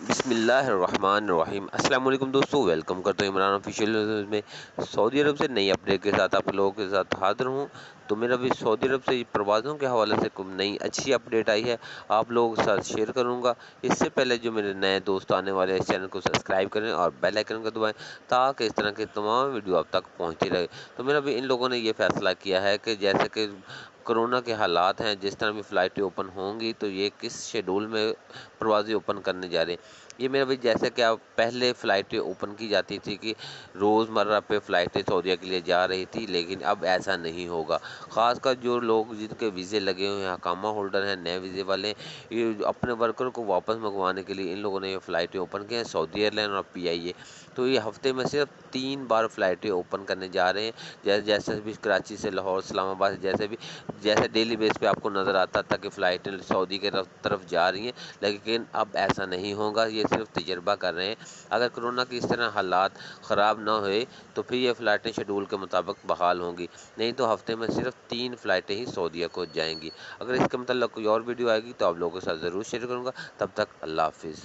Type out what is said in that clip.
بسم اللہ الرحمن الرحیم۔ السلام علیکم دوستو، ویلکم کرتا ہوں عمران آفیشیل نیوز میں۔ سعودی عرب سے نئی اپڈیٹ کے ساتھ آپ لوگوں کے ساتھ حاضر ہوں۔ تو میرا بھی سعودی عرب سے پروازوں کے حوالے سے کوئی نئی اچھی اپڈیٹ آئی ہے، آپ لوگوں کے ساتھ شیئر کروں گا۔ اس سے پہلے جو میرے نئے دوست آنے والے ہیں، اس چینل کو سبسکرائب کریں اور بیل آئیکن کو دبائیں تاکہ اس طرح کے تمام ویڈیو آپ تک پہنچتی رہے۔ تو میرا بھی ان لوگوں نے یہ فیصلہ کیا ہے کہ جیسے کہ کرونا کے حالات ہیں، جس طرح بھی فلائٹیں اوپن ہوں گی تو یہ کس شیڈول میں پروازیں اوپن کرنے جا رہے ہیں۔ یہ میرا بھی جیسے کہ اب پہلے فلائٹیں اوپن کی جاتی تھی کہ روزمرہ پہ فلائٹیں سعودیہ کے لیے جا رہی تھی، لیکن اب ایسا نہیں ہوگا۔ خاص کر جو لوگ جن کے ویزے لگے ہوئے ہیں، اقامہ ہولڈر ہیں، نئے ویزے والے ہیں، یہ اپنے ورکر کو واپس منگوانے کے لیے ان لوگوں نے یہ فلائٹیں اوپن کی ہیں، سعودی ایئرلائن اور PIA۔ تو یہ ہفتے میں صرف 3 بار فلائٹیں اوپن کرنے جا رہے ہیں، جیسے بھی کراچی سے لاہور، اسلام آباد جیسے ڈیلی بیس پہ آپ کو نظر آتا تھا کہ فلائٹیں سعودی کے طرف جا رہی ہیں، لیکن اب ایسا نہیں ہوگا۔ یہ صرف تجربہ کر رہے ہیں۔ اگر کرونا کی اس طرح حالات خراب نہ ہوئے تو پھر یہ فلائٹیں شیڈول کے مطابق بحال ہوں گی، نہیں تو ہفتے میں صرف 3 فلائٹیں ہی سعودیہ کو جائیں گی۔ اگر اس کے متعلق کوئی اور ویڈیو آئے گی تو آپ لوگوں کے ساتھ ضرور شیئر کروں گا۔ تب تک اللہ حافظ۔